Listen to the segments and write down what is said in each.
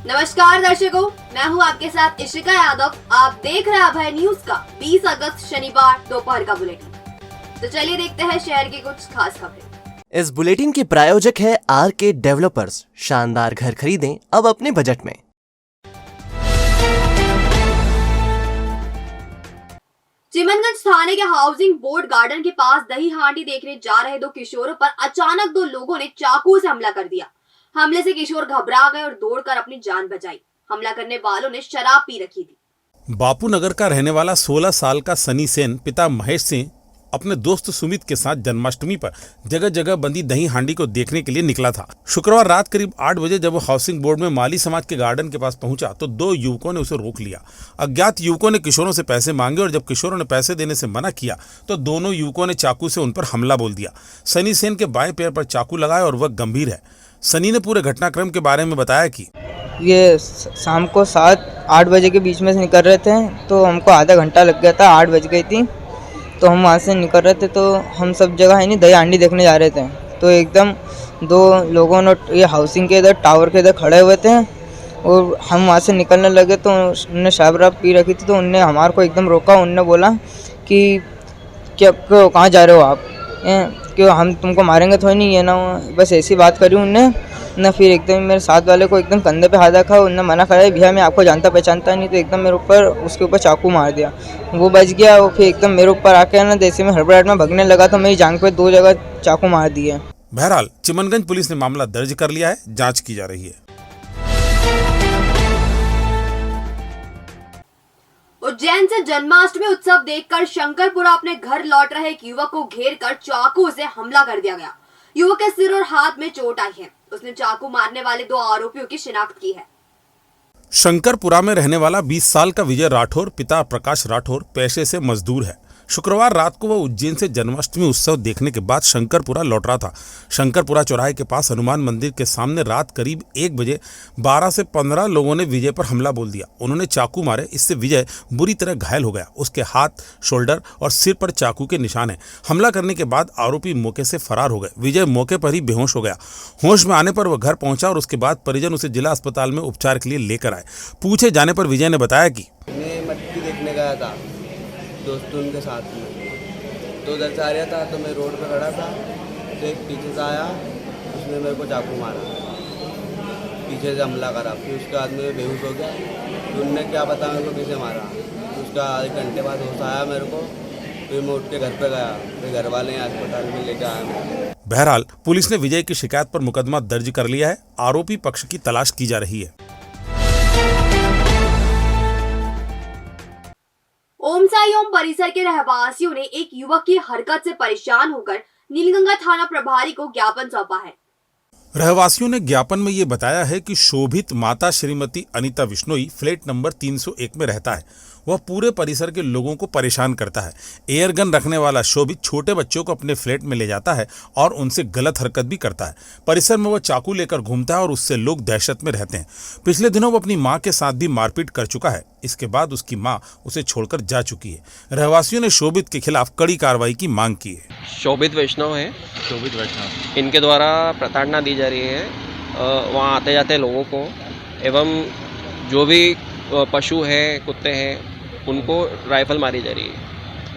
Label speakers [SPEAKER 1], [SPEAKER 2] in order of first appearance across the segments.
[SPEAKER 1] नमस्कार दर्शकों, मैं हूं आपके साथ इशिका यादव। आप देख रहे हैं अभय न्यूज का 20 अगस्त शनिवार दोपहर का बुलेटिन। तो चलिए देखते हैं शहर की कुछ खास खबरें।
[SPEAKER 2] इस बुलेटिन के प्रायोजक है आरके डेवलपर्स। शानदार घर खरीदें अब अपने बजट में।
[SPEAKER 1] चिमनगंज थाने के हाउसिंग बोर्ड गार्डन के पास दही हांडी देखने जा रहे दो किशोरों पर अचानक दो लोगों ने चाकू से हमला कर दिया। हमले से किशोर घबरा गए और दौड़कर अपनी जान बचाई। हमला करने वालों ने शराब पी रखी थी।
[SPEAKER 3] बापू नगर का रहने वाला 16 साल का सनी सेन पिता महेश सिंह अपने दोस्त सुमित के साथ जन्माष्टमी पर जगह जगह बंदी दही हांडी को देखने के लिए निकला था। शुक्रवार रात करीब 8 बजे जब वो हाउसिंग बोर्ड में माली समाज के गार्डन के पास पहुंचा तो दो युवकों ने उसे रोक लिया। अज्ञात युवकों ने किशोरों से पैसे मांगे और जब किशोरों ने पैसे देने से मना किया तो दोनों युवकों ने चाकू से उन पर हमला बोल दिया। सनी सेन के बाएं पैर पर चाकू लगाया और वह गंभीर है। सनी ने पूरे घटनाक्रम के बारे में बताया कि
[SPEAKER 4] ये शाम को 7-8 बजे के बीच में से निकल रहे थे तो हमको आधा घंटा लग गया था। 8 बज गई थी तो हम वहाँ से निकल रहे थे तो हम सब जगह है नहीं दही हांडी देखने जा रहे थे तो एकदम दो लोगों ने ये हाउसिंग के इधर टावर के इधर खड़े हुए थे और हम वहाँ से निकलने लगे तो उनने शराब पी रखी थी तो उनने हमारे को एकदम रोका। उनने बोला कि क्या कहाँ जा रहे हो आप, क्यों हम तुमको मारेंगे थोड़ी नहीं, ये ना बस ऐसी बात करी उनने ना। फिर एकदम मेरे साथ वाले को एकदम कंधे पे हाथ रखा। उनने मना करा भैया मैं आपको जानता पहचानता नहीं, तो एकदम मेरे ऊपर उसके ऊपर चाकू मार दिया। वो बच गया। वो फिर एकदम मेरे ऊपर आके ना जैसे मैं हड़बड़ाहट में भगने लगा तो मेरी जांघ पे 2 जगह चाकू मार दिए।
[SPEAKER 3] बहरहाल चिमनगंज पुलिस ने मामला दर्ज कर लिया है, जांच की जा रही है।
[SPEAKER 1] उज्जैन से जन्माष्टमी उत्सव देखकर शंकरपुरा अपने घर लौट रहे एक युवक को घेरकर चाकू से हमला कर दिया गया। युवक के सिर और हाथ में चोट आई है। उसने चाकू मारने वाले 2 आरोपियों की शिनाख्त की है।
[SPEAKER 3] शंकरपुरा में रहने वाला 20 साल का विजय राठौर पिता प्रकाश राठौर पेशे से मजदूर है। शुक्रवार रात को वह उज्जैन से जन्माष्टमी उत्सव देखने के बाद शंकरपुरा लौट रहा था। शंकरपुरा चौराहे के पास हनुमान मंदिर के सामने रात करीब 1 बजे 12 से 15 लोगों ने विजय पर हमला बोल दिया। उन्होंने चाकू मारे, इससे विजय बुरी तरह घायल हो गया। उसके हाथ, शोल्डर और सिर पर चाकू के निशान हैं। हमला करने के बाद आरोपी मौके से फरार हो गए। विजय मौके पर ही बेहोश हो गया। होश में आने पर वह घर पहुंचा और उसके बाद परिजन उसे जिला अस्पताल में उपचार के लिए लेकर आए। पूछे जाने पर विजय ने बताया कि
[SPEAKER 5] मैं मटकी देखने गया था दोस्तों के साथ में, तो उधर से आ रहा था तो मैं रोड पे खड़ा था तो एक पीछे से आया, उसने मेरे को चाकू मारा, पीछे से हमला करा। फिर उसके बाद में बेहोश हो गया। तो उनने क्या पता मेरे को किसे मारा। तो उसका आधे घंटे बाद होश आया मेरे को। फिर मैं उठ के घर पे गया, फिर घर वाले अस्पताल में लेके आया।
[SPEAKER 3] बहरहाल पुलिस ने विजय की शिकायत पर मुकदमा दर्ज कर लिया है। आरोपी पक्ष की तलाश की जा रही है।
[SPEAKER 1] ओमसाई ओम परिसर के रहवासियों ने एक युवक की हरकत से परेशान होकर नीलगंगा थाना प्रभारी को ज्ञापन सौंपा है।
[SPEAKER 3] रहवासियों ने ज्ञापन में ये बताया है कि शोभित माता श्रीमती अनीता विश्नोई फ्लैट नंबर 301 में रहता है। वह पूरे परिसर के लोगों को परेशान करता है। एयर गन रखने वाला शोभित छोटे बच्चों को अपने फ्लैट में ले जाता है और उनसे गलत हरकत भी करता है। परिसर में वह चाकू लेकर घूमता है और उससे लोग दहशत में रहते हैं। पिछले दिनों वो अपनी मां के साथ भी मारपीट कर चुका है। इसके बाद उसकी मां उसे छोड़कर जा चुकी है। रहवासियों ने शोभित के खिलाफ कड़ी कार्रवाई की मांग की है।
[SPEAKER 6] शोभित वैष्णव है, इनके द्वारा प्रताड़ना दी जा रही है वहाँ आते जाते लोगों को, एवं जो भी पशु हैं, कुत्ते हैं, उनको राइफल मारी जा रही है,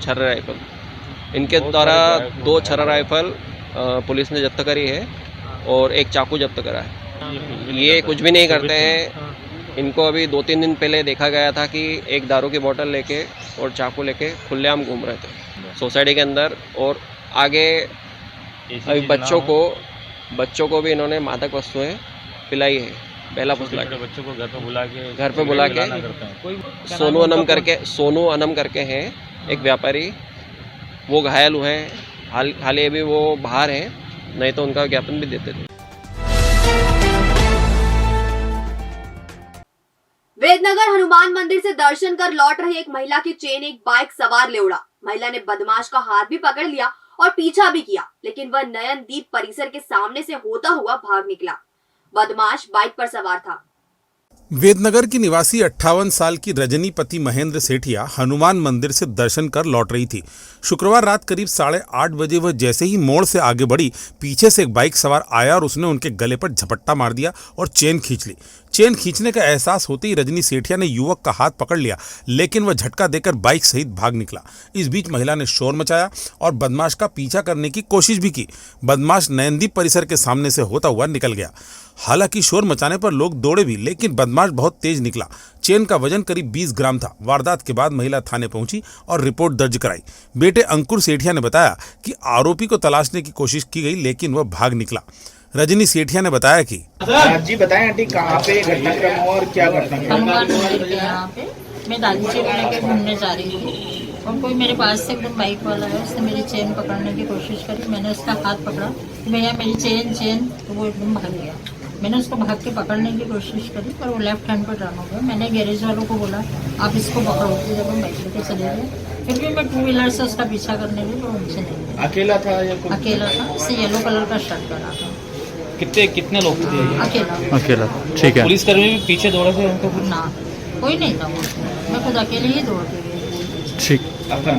[SPEAKER 6] छर्रा राइफल। इनके द्वारा 2 छर्रा राइफल पुलिस ने जब्त करी है और एक चाकू जब्त करा है। ये कुछ भी नहीं करते हैं। इनको अभी 2-3 दिन पहले देखा गया था कि एक दारू की बोतल लेके और चाकू लेके खुलेआम घूम रहे थे सोसाइटी के अंदर। और आगे अभी बच्चों को भी इन्होंने मादक वस्तुएं पिलाई है। पहला फुसला बच्चों को घर पे बुला के सोनू अनम करके हैं एक व्यापारी, वो घायल हुए हैं। हाल ही अभी वो बाहर हैं, नहीं तो उनका ज्ञापन भी देते थे।
[SPEAKER 1] वेदनगर हनुमान मंदिर से दर्शन कर लौट रही एक महिला की चेन एक बाइक सवार ले उड़ा। महिला ने बदमाश का हाथ भी पकड़ लिया और पीछा भी किया, लेकिन वह नयनदीप परिसर के सामने से होता हुआ भाग निकला। बदमाश बाइक पर सवार था।
[SPEAKER 3] वेदनगर की निवासी 58 साल की रजनीपति महेंद्र सेठिया हनुमान मंदिर से दर्शन कर लौट रही थी। शुक्रवार रात करीब 8:30 बजे वह जैसे ही मोड़ से आगे बढ़ी, पीछे से एक बाइक सवार आया और उसने उनके गले पर झपट्टा मार दिया और चेन खींच ली। चेन खींचने का एहसास होते ही रजनी सेठिया ने युवक का हाथ पकड़ लिया, लेकिन वह झटका देकर बाइक सहित भाग निकला। इस बीच महिला ने शोर मचाया और बदमाश का पीछा करने की कोशिश भी की। बदमाश नयनदीप परिसर के सामने से होता हुआ निकल गया। हालांकि शोर मचाने पर लोग दौड़े भी, लेकिन बदमाश बहुत तेज निकला। चेन का वजन करीब 20 ग्राम था। वारदात के बाद महिला थाने पहुंची और रिपोर्ट दर्ज कराई। बेटे अंकुर सेठिया ने बताया कि आरोपी को तलाशने की कोशिश की गई, लेकिन वह भाग निकला। रजनी सेठिया ने बताया कि
[SPEAKER 7] जी बताएं आंटी, कहाँ पे घटनाक्रम हुआ और क्या घटनाक्रम?
[SPEAKER 8] हनुमान मंदिर के यहाँ पे मैं दादी जी को लेकर घूमने जा रही थी और कोई मेरे पास से एकदम बाइक वाला है, उसने मेरी चेन पकड़ने की कोशिश करी। मैंने उसका हाथ पकड़ा, भैया मेरी चेन, तो वो एकदम भाग गया। मैंने उसको भाग के पकड़ने की कोशिश करी पर वो लेफ्ट हैंड पर टर्न हो गया। मैंने गैरेज वालों को बोला आप इसको पकड़ो, जब हम बाइक लेके चले गए। फिर भी मैं 2 व्हीलर से उसका पीछा करने गई, पर उनसे नहीं।
[SPEAKER 7] अकेला था या कोई?
[SPEAKER 8] अकेला था, उससे येलो कलर का शर्ट पहना था।
[SPEAKER 7] कितने लोग थे?
[SPEAKER 8] अकेला।
[SPEAKER 7] ठीक है। पुलिसकर्मी भी पीछे दौड़े थे उनको?
[SPEAKER 8] ना, कोई नहीं था उसमें, मैं खुद अकेले ही दौड़ के गई।
[SPEAKER 7] ठीक। आपका?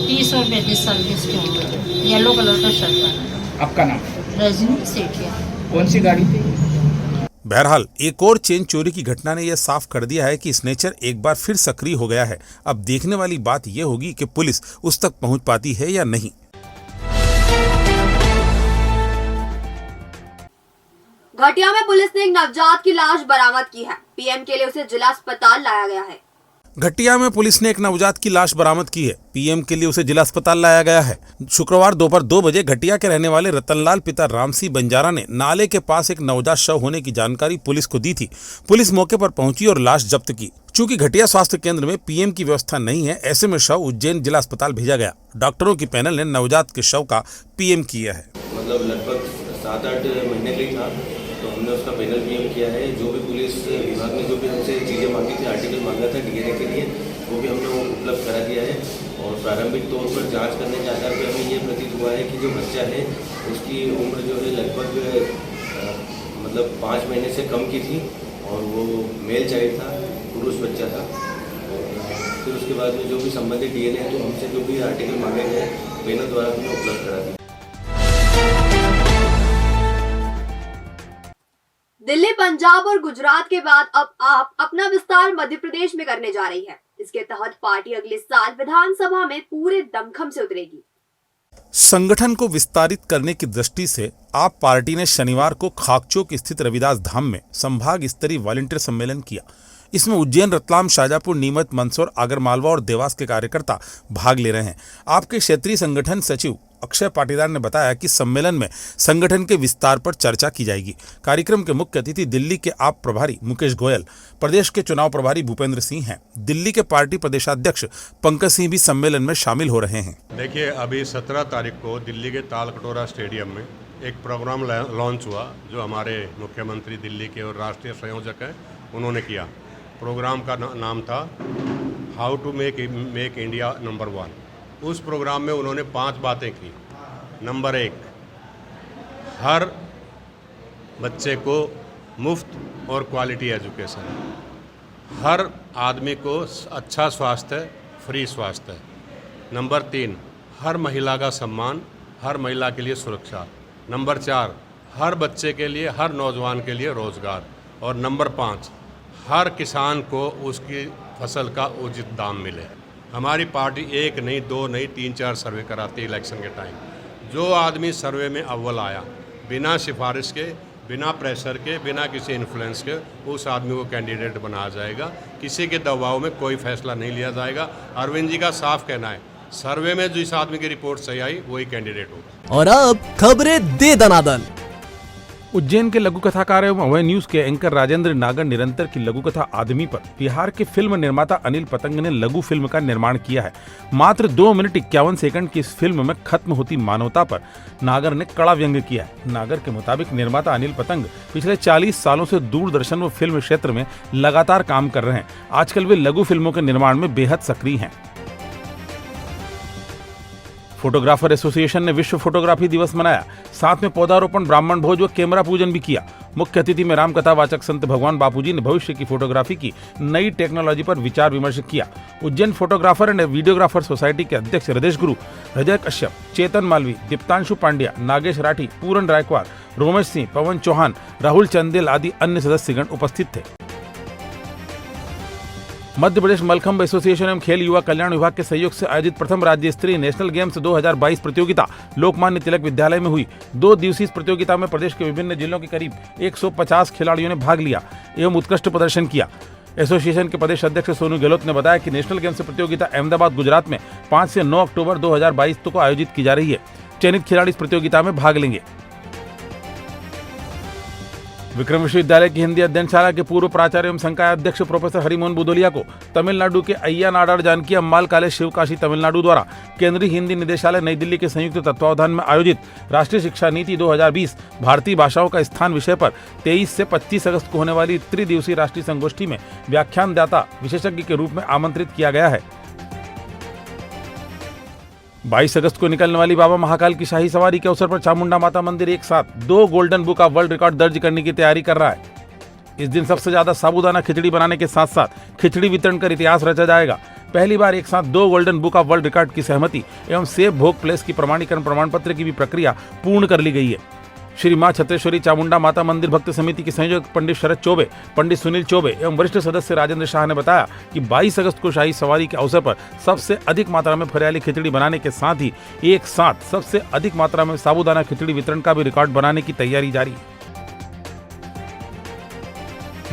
[SPEAKER 8] 30 और 35 साल की उसकी उम्र है, येलो कलर का शर्ट पहना।
[SPEAKER 7] आपका नाम?
[SPEAKER 8] रजनी सेठिया।
[SPEAKER 7] कौन सी गाड़ी थी?
[SPEAKER 3] बहरहाल एक और चेन चोरी की घटना ने यह साफ कर दिया है कि स्नेचर एक बार फिर सक्रिय हो गया है। अब देखने वाली बात यह होगी कि पुलिस उस तक पहुंच पाती है या नहीं।
[SPEAKER 1] घटिया में पुलिस ने एक नवजात की लाश बरामद की है। पीएम के लिए उसे जिला अस्पताल लाया गया है।
[SPEAKER 3] घटिया में पुलिस ने एक नवजात की लाश बरामद की है। पीएम के लिए उसे जिला अस्पताल लाया गया है। शुक्रवार दोपहर 2 बजे घटिया के रहने वाले रतनलाल पिता रामसिंह बंजारा ने नाले के पास एक नवजात शव होने की जानकारी पुलिस को दी थी। पुलिस मौके पर पहुंची और लाश जब्त की। चूंकि घटिया स्वास्थ्य केंद्र में पीएम की व्यवस्था नहीं है, ऐसे में शव उज्जैन जिला अस्पताल भेजा गया। डॉक्टरों की पैनल ने नवजात के शव का पीएम किया है।
[SPEAKER 9] मतलब लगभग 7-8 महीने के लिए था, तो हमने उसका पैनल पीएम किया है। जो भी पुलिस विभाग ने जो भी हमसे चीज़ें मांगी थी, आर्टिकल मांगा था डीएनए के लिए, वो भी हमने वो उपलब्ध करा दिया है। और प्रारंभिक तौर पर जांच करने के आधार पर हमें ये प्रतीत हुआ है कि जो बच्चा है उसकी उम्र जो है लगभग मतलब 5 महीने से कम की थी और वो मेल चाइल्ड था, पुरुष बच्चा था। और फिर उसके बाद में जो भी संबंधित डीएनए है, तो हमसे जो भी आर्टिकल मांगे गए पैनल द्वारा हमने उपलब्ध करा दिया।
[SPEAKER 1] दिल्ली, पंजाब और गुजरात के बाद अब आप अपना विस्तार मध्य प्रदेश में करने जा रही है। इसके तहत पार्टी अगले साल विधानसभा में पूरे दमखम से उतरेगी।
[SPEAKER 3] संगठन को विस्तारित करने की दृष्टि से आप पार्टी ने शनिवार को खाकचौक स्थित रविदास धाम में संभाग स्तरीय वॉलंटियर सम्मेलन किया। इसमें उज्जैन, रतलाम, शाजापुर, नीमच, मंदसौर, आगरमालवा और देवास के कार्यकर्ता भाग ले रहे हैं। आपके क्षेत्रीय संगठन सचिव अक्षय पाटीदार ने बताया कि सम्मेलन में संगठन के विस्तार पर चर्चा की जाएगी। कार्यक्रम के मुख्य अतिथि दिल्ली के आप प्रभारी मुकेश गोयल, प्रदेश के चुनाव प्रभारी भूपेंद्र सिंह हैं। दिल्ली के पार्टी प्रदेशाध्यक्ष पंकज सिंह भी सम्मेलन में शामिल हो रहे हैं।
[SPEAKER 10] देखिए, अभी 17 तारीख को दिल्ली के तालकटोरा स्टेडियम में एक प्रोग्राम लॉन्च हुआ, जो हमारे मुख्यमंत्री दिल्ली के और राष्ट्रीय संयोजक हैं उन्होंने किया। प्रोग्राम का नाम था how to make India number 1। उस प्रोग्राम में उन्होंने 5 बातें की। नंबर 1, हर बच्चे को मुफ्त और क्वालिटी एजुकेशन, हर आदमी को अच्छा स्वास्थ्य, फ्री स्वास्थ्य। नंबर 3, हर महिला का सम्मान, हर महिला के लिए सुरक्षा। नंबर 4, हर बच्चे के लिए, हर नौजवान के लिए रोजगार। और नंबर 5, हर किसान को उसकी फसल का उचित दाम मिले। हमारी पार्टी 1 नहीं, 2 नहीं, 3-4 सर्वे कराती है इलेक्शन के टाइम। जो आदमी सर्वे में अव्वल आया, बिना सिफारिश के, बिना प्रेशर के, बिना किसी इन्फ्लुएंस के, उस आदमी को कैंडिडेट बनाया जाएगा। किसी के दबाव में कोई फैसला नहीं लिया जाएगा। अरविंद जी का साफ कहना है, सर्वे में जिस आदमी की रिपोर्ट सही आई वही कैंडिडेट होगा।
[SPEAKER 2] और अब खबरें दे दनादन।
[SPEAKER 3] उज्जैन के लघु कथाकार एवं अभय न्यूज के एंकर राजेंद्र नागर निरंतर की लघु कथा आदमी पर बिहार के फिल्म निर्माता अनिल पतंग ने लघु फिल्म का निर्माण किया है। मात्र 2 मिनट 51 सेकंड की इस फिल्म में खत्म होती मानवता पर नागर ने कड़ा व्यंग्य किया है। नागर के मुताबिक निर्माता अनिल पतंग पिछले 40 सालों से दूरदर्शन व फिल्म क्षेत्र में लगातार काम कर रहे हैं। आजकल वे लघु फिल्मों के निर्माण में बेहद सक्रिय हैं। फोटोग्राफर एसोसिएशन ने विश्व फोटोग्राफी दिवस मनाया। साथ में पौधारोपण, ब्राह्मण भोज व कैमरा पूजन भी किया। मुख्य अतिथि में रामकथा वाचक संत भगवान बापूजी ने भविष्य की फोटोग्राफी की नई टेक्नोलॉजी पर विचार विमर्श किया। Ujjain photographer and videographer society के अध्यक्ष हृदय गुरु, रजय कश्यप, चेतन मालवी, दीप्तांशु पांड्या, नागेश राठी, पूरन रायकवार, रोमेश सिंह, पवन चौहान, राहुल चंदेल आदि अन्य सदस्यगण उपस्थित थे। मध्य प्रदेश मलखंभ एसोसिएशन एवं खेल युवा कल्याण विभाग के सहयोग से आयोजित प्रथम राज्य स्तरीय नेशनल गेम्स 2022 प्रतियोगिता लोकमान्य तिलक विद्यालय में हुई। 2 दिवसीय इस प्रतियोगिता में प्रदेश के विभिन्न जिलों के करीब 150 खिलाड़ियों ने भाग लिया एवं उत्कृष्ट प्रदर्शन किया। एसोसिएशन के प्रदेश अध्यक्ष सोनू गहलोत ने बताया कि नेशनल गेम्स प्रतियोगिता अहमदाबाद, गुजरात में 5 से 9 अक्टूबर 2022 को आयोजित की जा रही है। चयनित खिलाड़ी इस प्रतियोगिता में भाग लेंगे। विक्रम विश्वविद्यालय की हिंदी अध्ययनशाला के पूर्व प्राचार्य एवं संकाय अध्यक्ष प्रोफेसर हरिमोहन बुदोलिया को तमिलनाडु के अय्या नाडार जानकी अम्माल कॉलेज शिवकाशी तमिलनाडु द्वारा केंद्रीय हिंदी निदेशालय नई दिल्ली के संयुक्त तत्वावधान में आयोजित राष्ट्रीय शिक्षा नीति 2020 भारतीय भाषाओं का स्थान विषय पर 23 से 25 अगस्त को होने वाली त्रिदिवसीय राष्ट्रीय संगोष्ठी में व्याख्यानदाता विशेषज्ञ के रूप में आमंत्रित किया गया है। 22 अगस्त को निकलने वाली बाबा महाकाल की शाही सवारी के अवसर पर चामुंडा माता मंदिर एक साथ 2 golden book of world record दर्ज करने की तैयारी कर रहा है। इस दिन सबसे ज्यादा साबूदाना खिचड़ी बनाने के साथ साथ खिचड़ी वितरण कर इतिहास रचा जाएगा। पहली बार एक साथ 2 golden book of world record की सहमति एवं सेब भोग प्लेस की प्रमाणीकरण प्रमाण पत्र की भी प्रक्रिया पूर्ण कर ली गई है। श्री मां छत्रेश्वरी चामुंडा माता मंदिर भक्त समिति के संयोजक पंडित शरद चौबे, पंडित सुनील चौबे एवं वरिष्ठ सदस्य राजेंद्र शाह ने बताया कि 22 अगस्त को शाही सवारी के अवसर पर सबसे अधिक मात्रा में फरियाली खिचड़ी बनाने के साथ ही एक साथ सबसे अधिक मात्रा में साबूदाना खिचड़ी वितरण का भी रिकॉर्ड बनाने की तैयारी जारी है।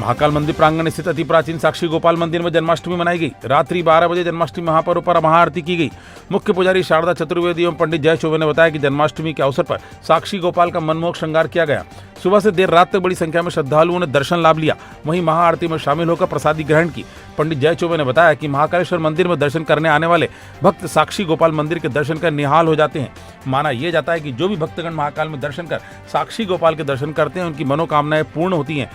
[SPEAKER 3] महाकाल मंदिर प्रांगण स्थित अति प्राचीन साक्षी गोपाल मंदिर में जन्माष्टमी मनाई गई। रात्रि 12 बजे जन्माष्टमी महापर्व पर महाआरती की गई। मुख्य पुजारी शारदा चतुर्वेदी एवं पंडित जय चौबे ने बताया कि जन्माष्टमी के अवसर पर साक्षी गोपाल का मनमोहक श्रृंगार किया गया। सुबह से देर रात तक बड़ी संख्या में श्रद्धालुओं ने दर्शन लाभ लिया। वहीं महाआरती में शामिल होकर प्रसादी ग्रहण की। पंडित जय चौबे ने बताया कि महाकालेश्वर मंदिर में दर्शन करने आने वाले भक्त साक्षी गोपाल मंदिर के दर्शन कर निहाल हो जाते हैं। माना यह जाता है कि जो भी भक्तगण महाकाल में दर्शन कर साक्षी गोपाल के दर्शन करते हैं उनकी मनोकामनाएं पूर्ण होती हैं।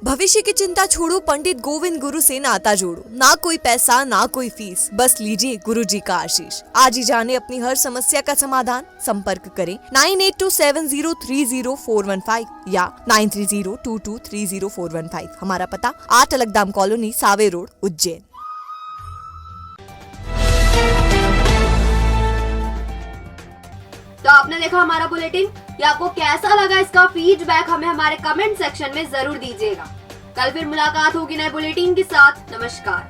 [SPEAKER 11] भविष्य की चिंता छोड़ो, पंडित गोविंद गुरु से नाता जोड़ो। ना कोई पैसा ना कोई फीस, बस लीजिए गुरु जी का आशीष। आज ही जाने अपनी हर समस्या का समाधान। संपर्क करें 9827030415 या 9302230415। हमारा पता 8 अलगदाम कॉलोनी, सावे रोड, उज्जैन।
[SPEAKER 1] तो आपने देखा हमारा बुलेटिन। या आपको कैसा लगा इसका फीडबैक हमें हमारे कमेंट सेक्शन में जरूर दीजिएगा। कल फिर मुलाकात होगी नए बुलेटिन के साथ। नमस्कार।